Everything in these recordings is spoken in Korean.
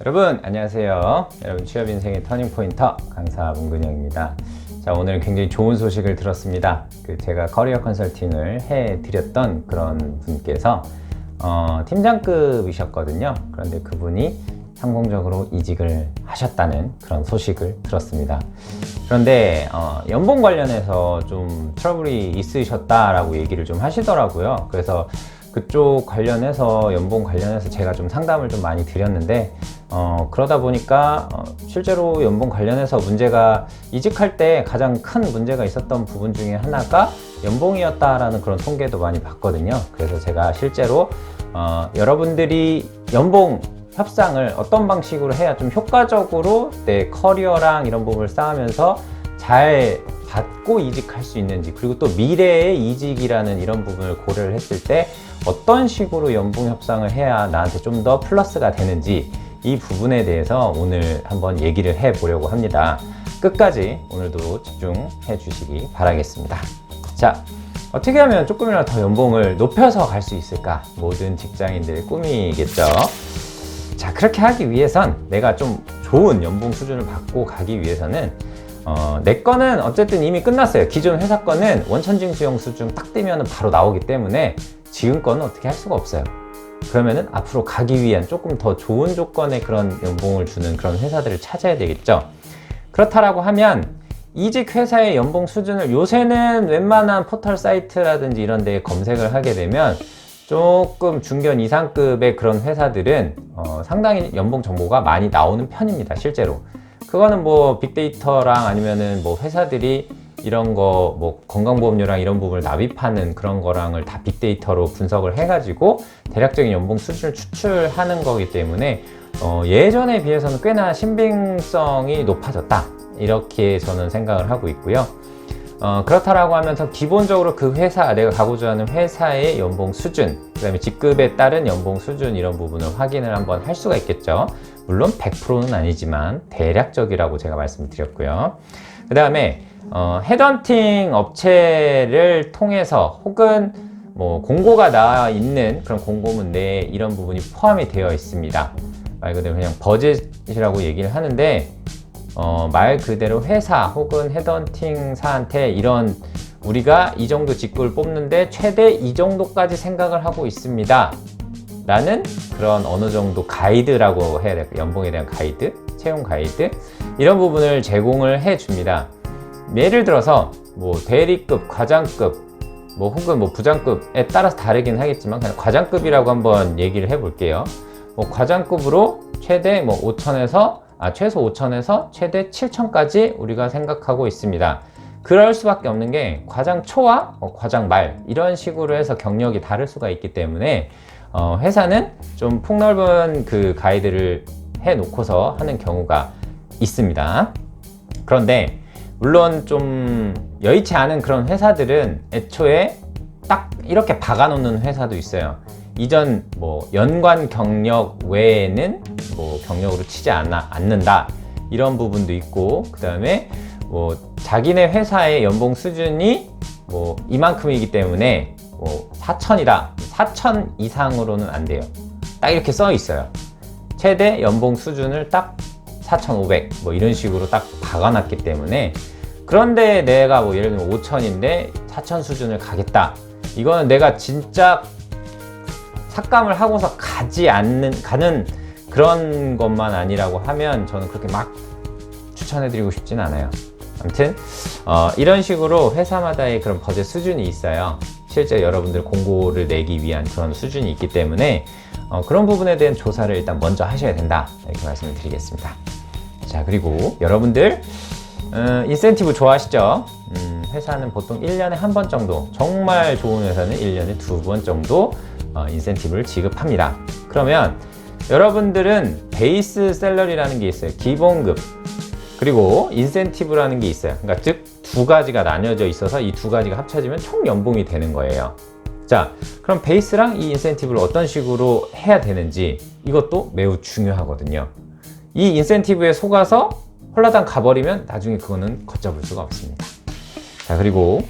여러분 안녕하세요. 여러분 취업인생의 터닝포인터 강사 문근영입니다. 자, 오늘 굉장히 좋은 소식을 들었습니다. 제가 커리어 컨설팅을 해드렸던 그런 분께서 팀장급이셨거든요. 그런데 그분이 성공적으로 이직을 하셨다는 그런 소식을 들었습니다. 그런데 연봉 관련해서 좀 트러블이 있으셨다라고 얘기를 좀 하시더라고요. 그래서 그쪽 관련해서 연봉 관련해서 제가 좀 상담을 좀 많이 드렸는데 그러다 보니까 실제로 연봉 관련해서 문제가 이직할 때 가장 큰 문제가 있었던 부분 중에 하나가 연봉이었다라는 그런 통계도 많이 봤거든요. 그래서 제가 실제로 여러분들이 연봉 협상을 어떤 방식으로 해야 좀 효과적으로 내 커리어랑 이런 부분을 쌓으면서 잘 받고 이직할 수 있는지, 그리고 또 미래의 이직이라는 이런 부분을 고려를 했을 때 어떤 식으로 연봉 협상을 해야 나한테 좀 더 플러스가 되는지, 이 부분에 대해서 오늘 한번 얘기를 해 보려고 합니다. 끝까지 오늘도 집중해 주시기 바라겠습니다. 자, 어떻게 하면 조금이라도 더 연봉을 높여서 갈 수 있을까? 모든 직장인들의 꿈이겠죠. 자, 그렇게 하기 위해선 내가 좀 좋은 연봉 수준을 받고 가기 위해서는 내 거는 어쨌든 이미 끝났어요. 기존 회사 거는 원천징수형 수준 딱 뜨면 바로 나오기 때문에 지금 거는 어떻게 할 수가 없어요. 그러면은 앞으로 가기 위한 조금 더 좋은 조건의 그런 연봉을 주는 그런 회사들을 찾아야 되겠죠. 그렇다라고 하면 이직 회사의 연봉 수준을 요새는 웬만한 포털 사이트라든지 이런 데에 검색을 하게 되면 조금 중견 이상급의 그런 회사들은 상당히 연봉 정보가 많이 나오는 편입니다. 실제로 그거는 뭐 빅데이터랑 아니면은 뭐 회사들이 이런 거 뭐 건강보험료랑 이런 부분을 납입하는 그런 거랑을 다 빅데이터로 분석을 해가지고 대략적인 연봉 수준을 추출하는 거기 때문에 예전에 비해서는 꽤나 신빙성이 높아졌다, 이렇게 저는 생각을 하고 있고요. 그렇다라고 하면서 기본적으로 그 회사, 내가 가고자 하는 회사의 연봉 수준, 그 다음에 직급에 따른 연봉 수준, 이런 부분을 확인을 한번 할 수가 있겠죠. 물론 100%는 아니지만 대략적이라고 제가 말씀드렸고요. 그 다음에 헤드헌팅 업체를 통해서 혹은 뭐 공고가 나와 있는 그런 공고문 내에 이런 부분이 포함이 되어 있습니다. 말 그대로 그냥 버젯이라고 얘기를 하는데 말 그대로 회사 혹은 헤드헌팅사한테 이런 우리가 이 정도 직급을 뽑는데 최대 이 정도까지 생각을 하고 있습니다 라는 그런 어느 정도 가이드라고 해야 될까요? 연봉에 대한 가이드, 채용 가이드, 이런 부분을 제공을 해 줍니다. 예를 들어서 뭐 대리급, 과장급, 뭐 혹은 뭐 부장급에 따라서 다르긴 하겠지만 그냥 과장급이라고 한번 얘기를 해 볼게요. 뭐 과장급으로 최대 뭐 5천에서 최소 5천에서 최대 7천까지 우리가 생각하고 있습니다. 그럴 수밖에 없는 게 과장 초와 과장 말, 이런 식으로 해서 경력이 다를 수가 있기 때문에 회사는 좀 폭넓은 그 가이드를 해 놓고서 하는 경우가 있습니다. 그런데 물론 좀 여의치 않은 그런 회사들은 애초에 딱 이렇게 박아 놓는 회사도 있어요. 이전 뭐 연관 경력 외에는 뭐 경력으로 치지 않는다, 이런 부분도 있고, 그 다음에 뭐 자기네 회사의 연봉 수준이 뭐 이만큼이기 때문에 뭐 4천이다, 4천 이상으로는 안 돼요. 딱 이렇게 써 있어요. 최대 연봉 수준을 딱 4,500 뭐 이런 식으로 딱 박아놨기 때문에, 그런데 내가 뭐 예를 들면 5천인데 4천 수준을 가겠다, 이거는 내가 진짜 삭감을 하고서 가는 그런 것만 아니라고 하면 저는 그렇게 막 추천해드리고 싶진 않아요. 아무튼 이런 식으로 회사마다의 그런 버젯 수준이 있어요. 실제 여러분들 공고를 내기 위한 그런 수준이 있기 때문에 그런 부분에 대한 조사를 일단 먼저 하셔야 된다, 이렇게 말씀을 드리겠습니다. 자, 그리고 여러분들 인센티브 좋아하시죠? 회사는 보통 1년에 한 번 정도, 정말 좋은 회사는 1년에 2번 정도 인센티브를 지급합니다. 그러면 여러분들은 베이스 샐러리라는 게 있어요. 기본급, 그리고 인센티브라는 게 있어요. 그러니까 즉 두 가지가 나뉘어져 있어서 이 두 가지가 합쳐지면 총 연봉이 되는 거예요. 자, 그럼 베이스랑 이 인센티브를 어떤 식으로 해야 되는지, 이것도 매우 중요하거든요. 이 인센티브에 속아서 홀라당 가버리면 나중에 그거는 걷잡을 수가 없습니다. 자, 그리고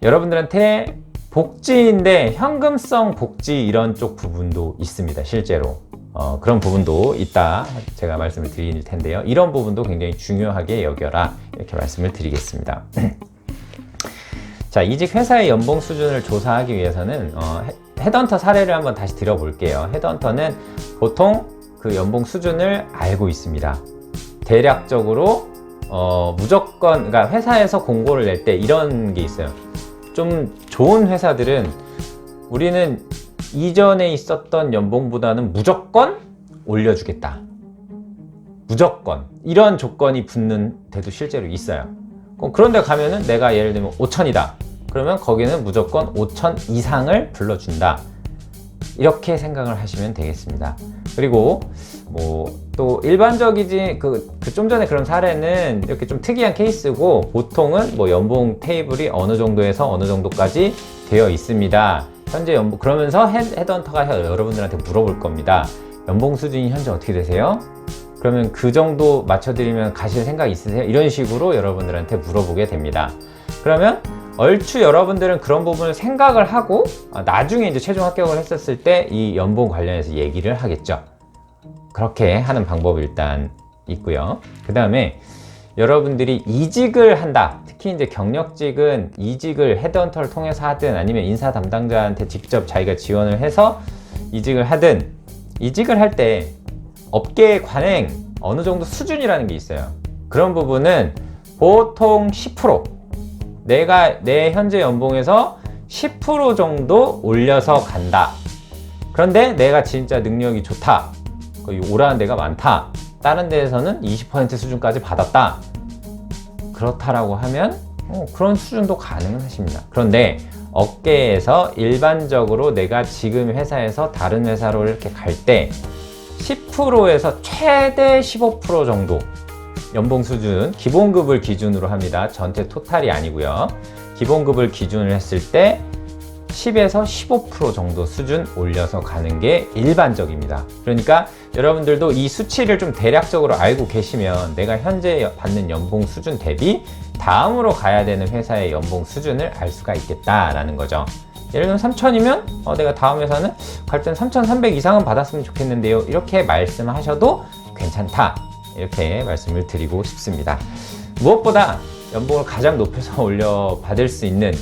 여러분들한테 복지인데 현금성 복지, 이런 쪽 부분도 있습니다. 실제로 그런 부분도 있다 제가 말씀을 드릴 텐데요. 이런 부분도 굉장히 중요하게 여겨라 이렇게 말씀을 드리겠습니다. 자, 이직 회사의 연봉 수준을 조사하기 위해서는 헤드헌터 사례를 한번 다시 들어볼게요. 헤드헌터는 보통 그 연봉 수준을 알고 있습니다. 대략적으로 무조건 그러니까 회사에서 공고를 낼 때 이런 게 있어요. 좀 좋은 회사들은 우리는 이전에 있었던 연봉보다는 무조건 올려주겠다. 무조건 이런 조건이 붙는 데도 실제로 있어요. 그런데 가면은 내가 예를 들면 5천이다. 그러면 거기는 무조건 5천 이상을 불러준다. 이렇게 생각을 하시면 되겠습니다. 그리고 또 일반적이지 좀 전에 그런 사례는 이렇게 좀 특이한 케이스고 보통은 연봉 테이블이 어느 정도에서 어느 정도까지 되어 있습니다. 현재 연봉 그러면서 헤드헌터가 여러분들한테 물어볼 겁니다. 연봉 수준이 현재 어떻게 되세요? 그러면 그 정도 맞춰드리면 가실 생각 있으세요? 이런 식으로 여러분들한테 물어보게 됩니다. 그러면 얼추 여러분들은 그런 부분을 생각을 하고 나중에 이제 최종 합격을 했었을 때 이 연봉 관련해서 얘기를 하겠죠. 그렇게 하는 방법이 일단 있고요. 그 다음에 여러분들이 이직을 한다. 특히 이제 경력직은 이직을 헤드헌터를 통해서 하든 아니면 인사 담당자한테 직접 자기가 지원을 해서 이직을 하든 이직을 할 때 업계 관행 어느 정도 수준이라는 게 있어요. 그런 부분은 보통 10% 내가 내 현재 연봉에서 10% 정도 올려서 간다. 그런데 내가 진짜 능력이 좋다. 오라는 데가 많다. 다른 데에서는 20% 수준까지 받았다. 그렇다라고 하면 그런 수준도 가능은 하십니다. 그런데 업계에서 일반적으로 내가 지금 회사에서 다른 회사로 이렇게 갈 때 10%에서 최대 15% 정도 연봉 수준, 기본급을 기준으로 합니다. 전체 토탈이 아니고요. 기본급을 기준으로 했을 때 10에서 15% 정도 수준 올려서 가는 게 일반적입니다. 그러니까 여러분들도 이 수치를 좀 대략적으로 알고 계시면 내가 현재 받는 연봉 수준 대비 다음으로 가야 되는 회사의 연봉 수준을 알 수가 있겠다라는 거죠. 예를 들면 3,000이면 내가 다음 회사는 갈 땐 3,300 이상은 받았으면 좋겠는데요. 이렇게 말씀하셔도 괜찮다. 이렇게 말씀을 드리고 싶습니다. 무엇보다 연봉을 가장 높여서 올려 받을 수 있는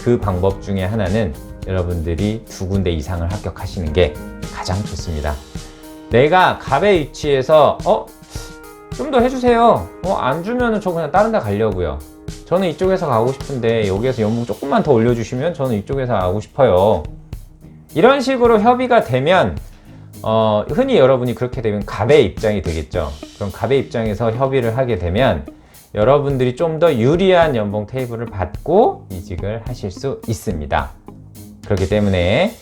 그 방법 중에 하나는 여러분들이 2군데 이상을 합격하시는 게 가장 좋습니다. 내가 갑의 위치에서 좀 더 해주세요. 안 주면은 저 그냥 다른 데 가려고요. 저는 이쪽에서 가고 싶은데 여기에서 연봉 조금만 더 올려주시면 저는 이쪽에서 가고 싶어요. 이런 식으로 협의가 되면 흔히 여러분이 그렇게 되면 갑의 입장이 되겠죠. 그럼 갑의 입장에서 협의를 하게 되면 여러분들이 좀 더 유리한 연봉 테이블을 받고 이직을 하실 수 있습니다. 그렇기 때문에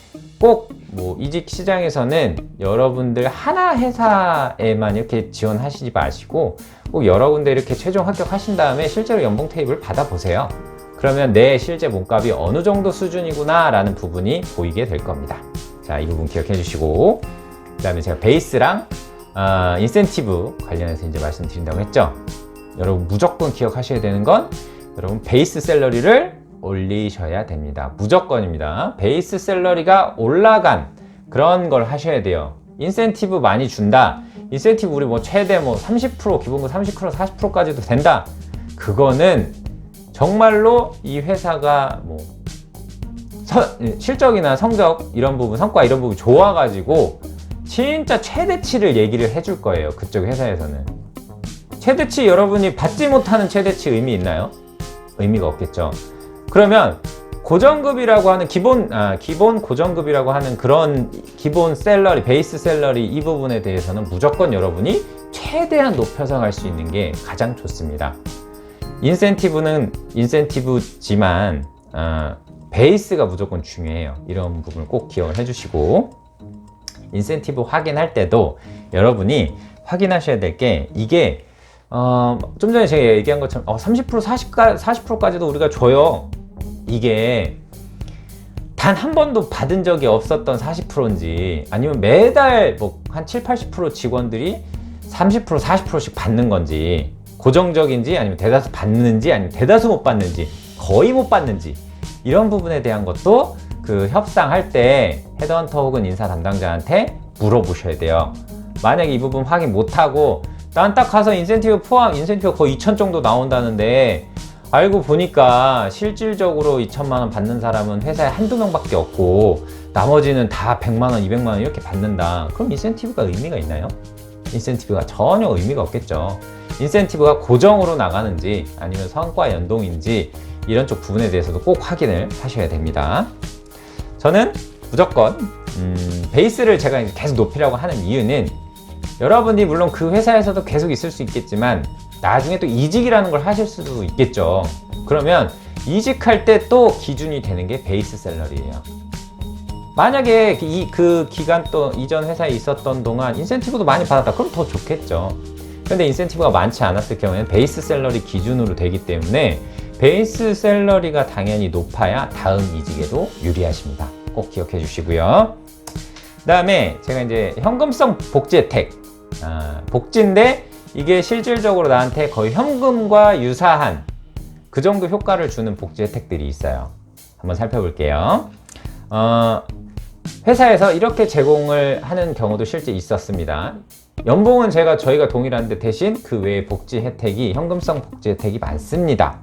꼭 이직 시장에서는 여러분들 하나 회사에만 이렇게 지원하시지 마시고 꼭 여러 군데 이렇게 최종 합격하신 다음에 실제로 연봉 테이블 받아보세요. 그러면 내 실제 몸값이 어느 정도 수준이구나 라는 부분이 보이게 될 겁니다. 자, 이 부분 기억해 주시고 그 다음에 제가 베이스랑 인센티브 관련해서 이제 말씀드린다고 했죠. 여러분 무조건 기억하셔야 되는 건 여러분 베이스 샐러리를 올리셔야 됩니다. 무조건입니다. 베이스 샐러리가 올라간 그런 걸 하셔야 돼요. 인센티브 많이 준다. 인센티브 우리 최대 30% 기본급 30% 40%까지도 된다. 그거는 정말로 이 회사가 실적이나 성적 이런 부분, 성과 이런 부분 좋아가지고 진짜 최대치를 얘기를 해줄 거예요. 그쪽 회사에서는. 최대치 여러분이 받지 못하는 최대치 의미 있나요? 의미가 없겠죠. 그러면 고정급이라고 하는 기본 고정급이라고 하는 그런 기본 샐러리, 베이스 샐러리 이 부분에 대해서는 무조건 여러분이 최대한 높여서 갈 수 있는 게 가장 좋습니다. 인센티브는 인센티브지만 베이스가 무조건 중요해요. 이런 부분을 꼭 기억을 해주시고 인센티브 확인할 때도 여러분이 확인하셔야 될 게 이게 좀 전에 제가 얘기한 것처럼 30% 40%까지도 우리가 줘요. 이게 단 한 번도 받은 적이 없었던 40%인지 아니면 매달 한 7, 80% 직원들이 30%, 40%씩 받는 건지 고정적인지 아니면 대다수 받는지 아니면 대다수 못 받는지 거의 못 받는지 이런 부분에 대한 것도 그 협상할 때 헤드헌터 혹은 인사 담당자한테 물어보셔야 돼요. 만약에 이 부분 확인 못하고 난 딱 가서 인센티브 포함, 인센티브가 거의 2천 정도 나온다는데 알고 보니까 실질적으로 2천만 원 받는 사람은 회사에 한두 명밖에 없고 나머지는 다 100만 원, 200만 원 이렇게 받는다. 그럼 인센티브가 의미가 있나요? 인센티브가 전혀 의미가 없겠죠. 인센티브가 고정으로 나가는지 아니면 성과 연동인지 이런 쪽 부분에 대해서도 꼭 확인을 하셔야 됩니다. 저는 무조건 베이스를 제가 계속 높이려고 하는 이유는 여러분이 물론 그 회사에서도 계속 있을 수 있겠지만 나중에 또 이직이라는 걸 하실 수도 있겠죠. 그러면 이직할 때 또 기준이 되는 게 베이스 샐러리예요. 만약에 그 기간 또 이전 회사에 있었던 동안 인센티브도 많이 받았다. 그럼 더 좋겠죠. 근데 인센티브가 많지 않았을 경우에는 베이스 샐러리 기준으로 되기 때문에 베이스 샐러리가 당연히 높아야 다음 이직에도 유리하십니다. 꼭 기억해 주시고요. 그 다음에 제가 이제 현금성 복지 혜택. 복지인데 이게 실질적으로 나한테 거의 현금과 유사한 그 정도 효과를 주는 복지 혜택들이 있어요. 한번 살펴볼게요. 회사에서 이렇게 제공을 하는 경우도 실제 있었습니다. 연봉은 저희가 동일한데 대신 그 외에 복지 혜택이 현금성 복지 혜택이 많습니다.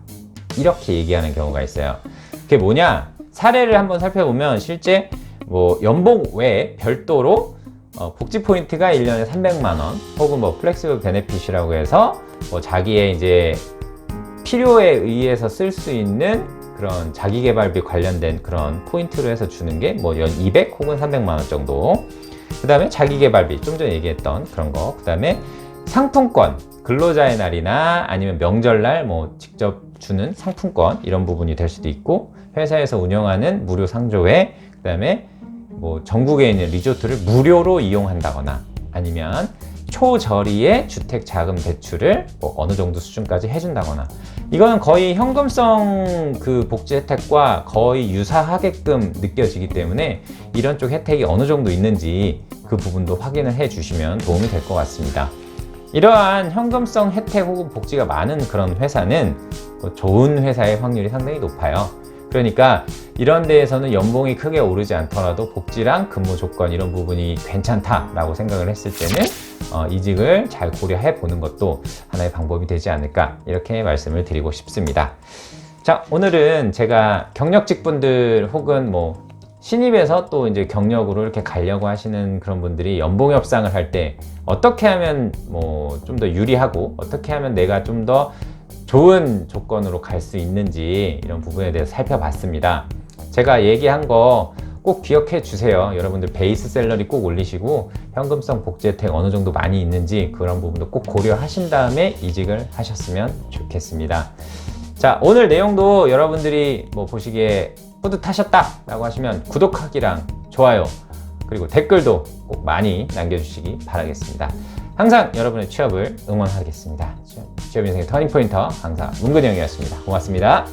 이렇게 얘기하는 경우가 있어요. 그게 뭐냐? 사례를 한번 살펴보면 실제 뭐 연봉 외에 별도로 복지 포인트가 1년에 300만 원 혹은 뭐 플렉시블 베네핏이라고 해서 뭐 자기의 이제 필요에 의해서 쓸 수 있는 그런 자기개발비 관련된 그런 포인트로 해서 주는 게 뭐 연 200 혹은 300만 원 정도. 그 다음에 자기개발비 좀 전에 얘기했던 그런 거. 그 다음에 상품권, 근로자의 날이나 아니면 명절날 뭐 직접 주는 상품권 이런 부분이 될 수도 있고 회사에서 운영하는 무료 상조회, 그 다음에 뭐 전국에 있는 리조트를 무료로 이용한다거나 아니면 초저리의 주택 자금 대출을 뭐 어느 정도 수준까지 해준다거나 이거는 거의 현금성 그 복지 혜택과 거의 유사하게끔 느껴지기 때문에 이런 쪽 혜택이 어느 정도 있는지 그 부분도 확인을 해 주시면 도움이 될 것 같습니다. 이러한 현금성 혜택 혹은 복지가 많은 그런 회사는 좋은 회사의 확률이 상당히 높아요. 그러니까 이런 데에서는 연봉이 크게 오르지 않더라도 복지랑 근무 조건 이런 부분이 괜찮다라고 생각을 했을 때는 이직을 잘 고려해 보는 것도 하나의 방법이 되지 않을까 이렇게 말씀을 드리고 싶습니다. 자, 오늘은 제가 경력직 분들 혹은 뭐 신입에서 또 이제 경력으로 이렇게 가려고 하시는 그런 분들이 연봉 협상을 할 때 어떻게 하면 뭐 좀 더 유리하고 어떻게 하면 내가 좀 더 좋은 조건으로 갈 수 있는지 이런 부분에 대해서 살펴봤습니다. 제가 얘기한 거 꼭 기억해 주세요. 여러분들 베이스 샐러리 꼭 올리시고 현금성 복지 혜택 어느 정도 많이 있는지 그런 부분도 꼭 고려하신 다음에 이직을 하셨으면 좋겠습니다. 자, 오늘 내용도 여러분들이 뭐 보시기에 뿌듯하셨다 라고 하시면 구독하기랑 좋아요 그리고 댓글도 꼭 많이 남겨주시기 바라겠습니다. 항상 여러분의 취업을 응원하겠습니다. 취업 인생의 터닝포인터 강사 문근영이었습니다. 고맙습니다.